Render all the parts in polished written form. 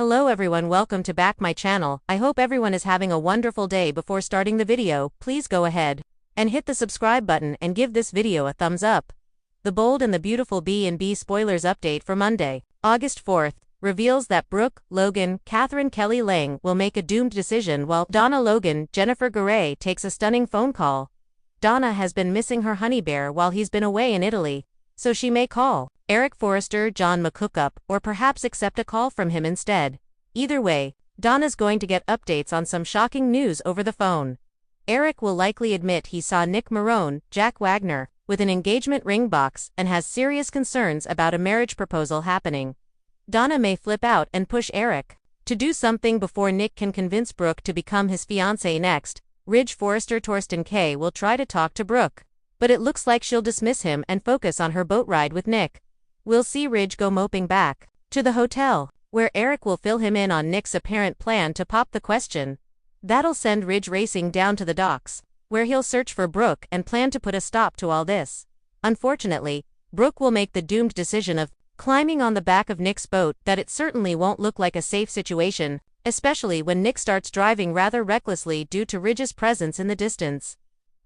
Hello everyone, welcome to back my channel. I hope everyone is having a wonderful day. Before starting the video, please go ahead and hit the subscribe button and give this video a thumbs up. The Bold and the Beautiful B&B spoilers update for Monday, August 4th, reveals that Brooke, Logan, Catherine Kelly Lang will make a doomed decision while Donna Logan, Jennifer Garay takes a stunning phone call. Donna has been missing her honey bear while he's been away in Italy, so she may call Eric Forrester, John McCookup, or perhaps accept a call from him instead. Either way, Donna's going to get updates on some shocking news over the phone. Eric will likely admit he saw Nick Marone, Jack Wagner, with an engagement ring box and has serious concerns about a marriage proposal happening. Donna may flip out and push Eric to do something before Nick can convince Brooke to become his fiancée next. Ridge Forrester Torsten K will try to talk to Brooke, but it looks like she'll dismiss him and focus on her boat ride with Nick. We'll see Ridge go moping back to the hotel, where Eric will fill him in on Nick's apparent plan to pop the question. That'll send Ridge racing down to the docks, where he'll search for Brooke and plan to put a stop to all this. Unfortunately, Brooke will make the doomed decision of climbing on the back of Nick's boat. That it certainly won't look like a safe situation, especially when Nick starts driving rather recklessly due to Ridge's presence in the distance.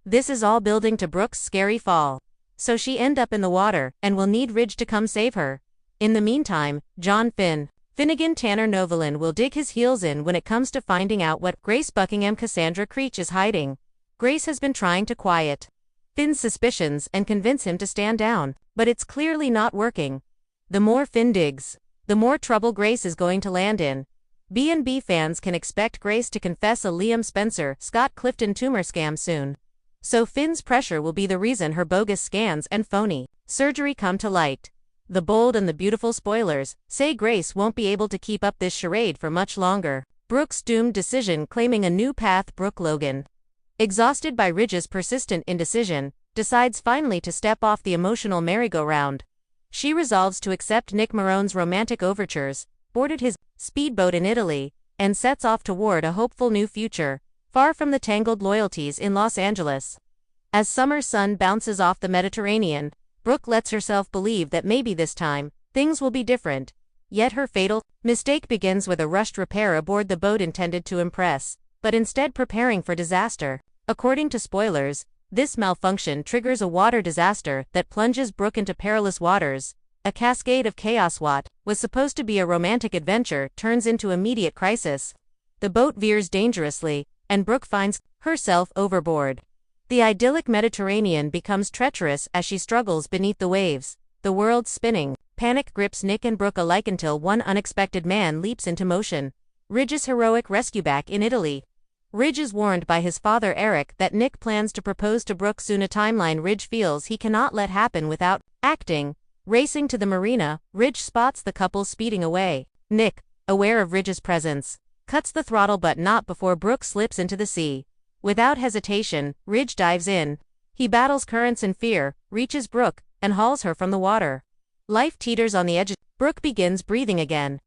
This is all building to Brooke's scary fall, so she end up in the water and will need Ridge to come save her. In the meantime, John Finnegan Tanner Novelin will dig his heels in when it comes to finding out what Grace Buckingham Cassandra Creech is hiding. Grace has been trying to quiet Finn's suspicions and convince him to stand down, but it's clearly not working. The more Finn digs, the more trouble Grace is going to land in. B&B fans can expect Grace to confess a Liam Spencer, Scott Clifton tumor scam soon. So Finn's pressure will be the reason her bogus scans and phony surgery come to light. The Bold and the Beautiful spoilers say Grace won't be able to keep up this charade for much longer. Brooke's doomed decision claiming a new path. Brooke Logan, exhausted by Ridge's persistent indecision, decides finally to step off the emotional merry-go-round. She resolves to accept Nick Marone's romantic overtures, boarded his speedboat in Italy, and sets off toward a hopeful new future, far from the tangled loyalties in Los Angeles. As summer sun bounces off the Mediterranean, Brooke lets herself believe that maybe this time, things will be different. Yet her fatal mistake begins with a rushed repair aboard the boat intended to impress, but instead preparing for disaster. According to spoilers, this malfunction triggers a water disaster that plunges Brooke into perilous waters. A cascade of chaos. What was supposed to be a romantic adventure turns into immediate crisis. The boat veers dangerously, and Brooke finds herself overboard. The idyllic Mediterranean becomes treacherous as she struggles beneath the waves, the world spinning. Panic grips Nick and Brooke alike until one unexpected man leaps into motion. Ridge's heroic rescue back in Italy. Ridge is warned by his father Eric that Nick plans to propose to Brooke soon. A timeline Ridge feels he cannot let happen without acting. Racing to the marina, Ridge spots the couple speeding away. Nick, aware of Ridge's presence, cuts the throttle but not before Brooke slips into the sea. Without hesitation, Ridge dives in. He battles currents and fear, reaches Brooke, and hauls her from the water. Life teeters on the edge. Brooke begins breathing again.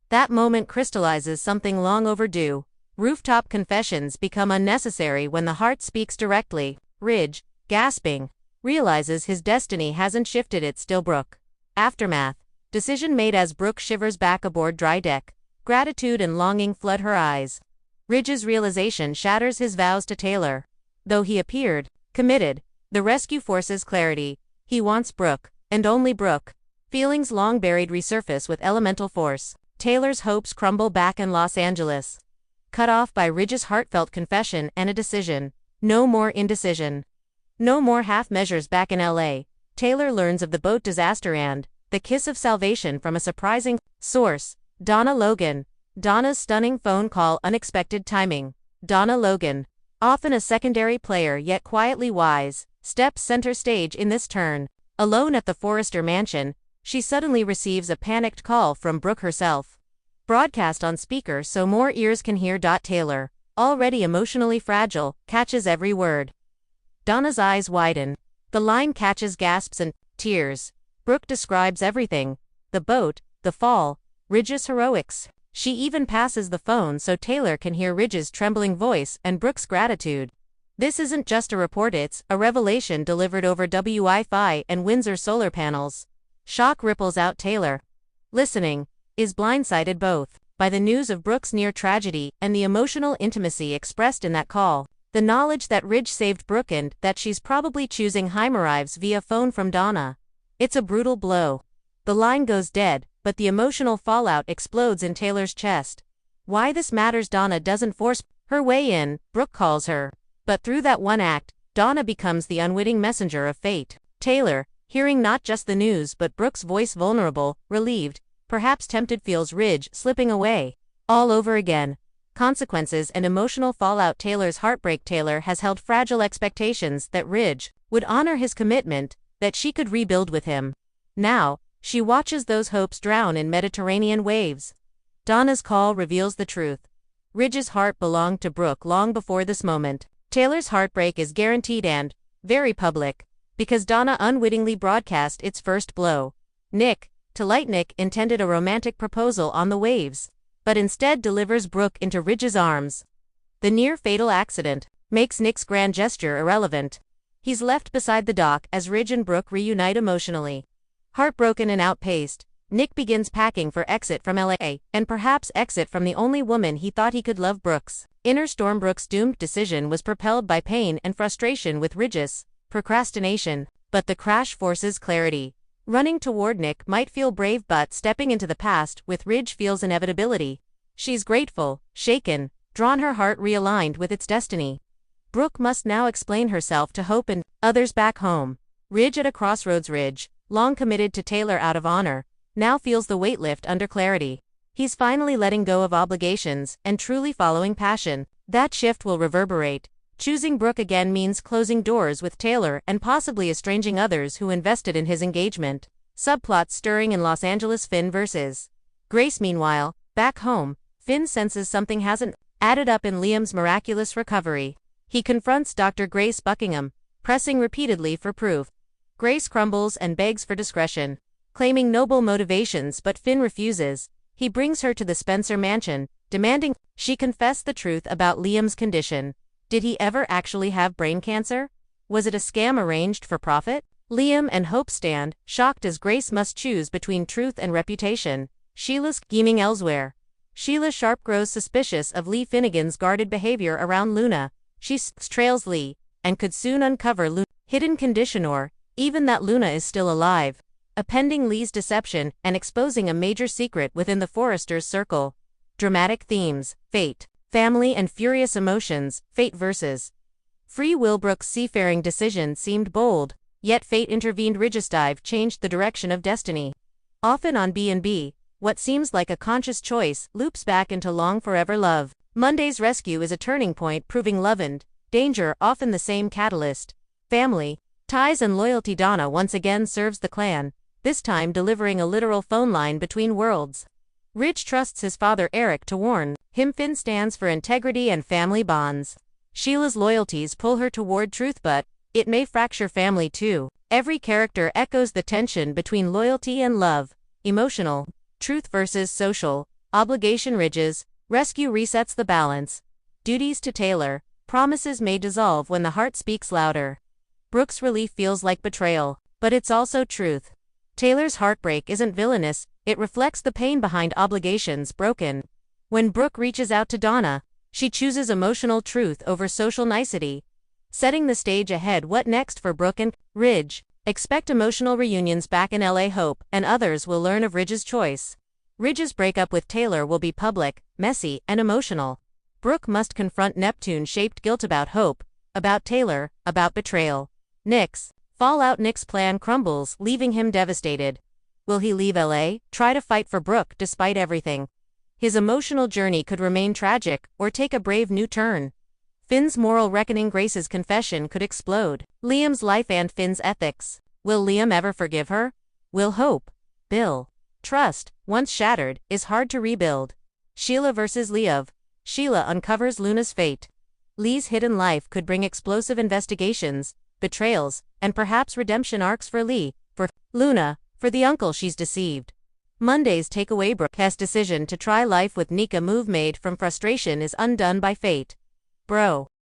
That moment crystallizes something long overdue. Rooftop confessions become unnecessary when the heart speaks directly. Ridge, gasping, realizes his destiny hasn't shifted. It's still Brooke. Aftermath. Decision made as Brooke shivers back aboard dry deck. Gratitude and longing flood her eyes. Ridge's realization shatters his vows to Taylor. Though he appeared committed, the rescue forces clarity. He wants Brooke, and only Brooke. Feelings long buried resurface with elemental force. Taylor's hopes crumble back in Los Angeles. Cut off by Ridge's heartfelt confession and a decision. No more indecision. No more half measures. Back in LA, Taylor learns of the boat disaster and the kiss of salvation from a surprising source. Donna Logan. Donna's stunning phone call. Unexpected timing. Donna Logan, often a secondary player yet quietly wise, steps center stage in this turn. Alone at the Forrester mansion, she suddenly receives a panicked call from Brooke herself. Broadcast on speaker so more ears can hear. Taylor, already emotionally fragile, catches every word. Donna's eyes widen. The line catches gasps and tears. Brooke describes everything: the boat, the fall, Ridge's heroics. She even passes the phone so Taylor can hear Ridge's trembling voice and Brooke's gratitude. This isn't just a report, it's a revelation delivered over Wi-Fi and Windsor solar panels. Shock ripples out. Taylor, listening, is blindsided. Both by the news of Brooke's near tragedy and the emotional intimacy expressed in that call. The knowledge that Ridge saved Brooke and that she's probably choosing home arrives via phone from Donna. It's a brutal blow. The line goes dead, but the emotional fallout explodes in Taylor's chest. Why this matters: Donna doesn't force her way in, Brooke calls her. But through that one act, Donna becomes the unwitting messenger of fate. Taylor, hearing not just the news but Brooke's voice, vulnerable, relieved, perhaps tempted, feels Ridge slipping away. All over again. Consequences and emotional fallout. Taylor's heartbreak. Taylor has held fragile expectations that Ridge would honor his commitment, that she could rebuild with him. Now, she watches those hopes drown in Mediterranean waves. Donna's call reveals the truth. Ridge's heart belonged to Brooke long before this moment. Taylor's heartbreak is guaranteed and very public, because Donna unwittingly broadcast its first blow. Nick intended a romantic proposal on the waves, but instead delivers Brooke into Ridge's arms. The near-fatal accident makes Nick's grand gesture irrelevant. He's left beside the dock as Ridge and Brooke reunite emotionally. Heartbroken and outpaced, Nick begins packing for exit from LA, and perhaps exit from the only woman he thought he could love. Brooke's inner storm. Brooke's doomed decision was propelled by pain and frustration with Ridge's procrastination, but the crash forces clarity. Running toward Nick might feel brave, but stepping into the past with Ridge feels inevitability. She's grateful, shaken, drawn, her heart realigned with its destiny. Brooke must now explain herself to Hope and others back home. Ridge at a crossroads. Ridge, long committed to Taylor out of honor, now feels the weight lift under clarity. He's finally letting go of obligations and truly following passion. That shift will reverberate. Choosing Brooke again means closing doors with Taylor and possibly estranging others who invested in his engagement. Subplots stirring in Los Angeles. Finn versus Grace. Meanwhile, back home, Finn senses something hasn't added up in Liam's miraculous recovery. He confronts Dr. Grace Buckingham, pressing repeatedly for proof. Grace crumbles and begs for discretion, claiming noble motivations, but Finn refuses. He brings her to the Spencer mansion, demanding she confess the truth about Liam's condition. Did he ever actually have brain cancer? Was it a scam arranged for profit? Liam and Hope stand, shocked as Grace must choose between truth and reputation. Sheila's scheming elsewhere. Sheila Sharp grows suspicious of Lee Finnegan's guarded behavior around Luna. She trails Lee, and could soon uncover Luna's hidden condition, or even that Luna is still alive. Appending Lee's deception and exposing a major secret within the Forresters' circle. Dramatic themes, fate, family and furious emotions. Fate versus free will. Brooke's seafaring decision seemed bold, yet fate intervened. Ridge's dive changed the direction of destiny. Often on B&B, what seems like a conscious choice loops back into long forever love. Monday's rescue is a turning point, proving love and danger often the same catalyst. Family, ties and loyalty. Donna once again serves the clan, this time delivering a literal phone line between worlds. Ridge trusts his father Eric to warn him. Finn stands for integrity and family bonds. Sheila's loyalties pull her toward truth, but it may fracture family too. Every character echoes the tension between loyalty and love. Emotional, truth versus social obligation. Ridge's rescue resets the balance. Duties to Taylor, promises may dissolve when the heart speaks louder. Brooke's relief feels like betrayal, but it's also truth. Taylor's heartbreak isn't villainous, it reflects the pain behind obligations broken. When Brooke reaches out to Donna, she chooses emotional truth over social nicety, setting the stage ahead. What next for Brooke and Ridge? Expect emotional reunions back in LA. Hope and others will learn of Ridge's choice. Ridge's breakup with Taylor will be public, messy, and emotional. Brooke must confront Neptune-shaped guilt about Hope, about Taylor, about betrayal. Nick's fallout. Nick's plan crumbles, leaving him devastated. Will he leave LA, try to fight for Brooke despite everything? His emotional journey could remain tragic, or take a brave new turn. Finn's moral reckoning. Grace's confession could explode. Liam's life and Finn's ethics. Will Liam ever forgive her? Will Hope, Bill, trust, once shattered, is hard to rebuild. Sheila versus Lee. Sheila uncovers Luna's fate. Lee's hidden life could bring explosive investigations, betrayals, and perhaps redemption arcs for Lee, for Luna, for the uncle she's deceived. Monday's takeaway. Brooke's decision to try life with Nika move made from frustration is undone by fate. Bro.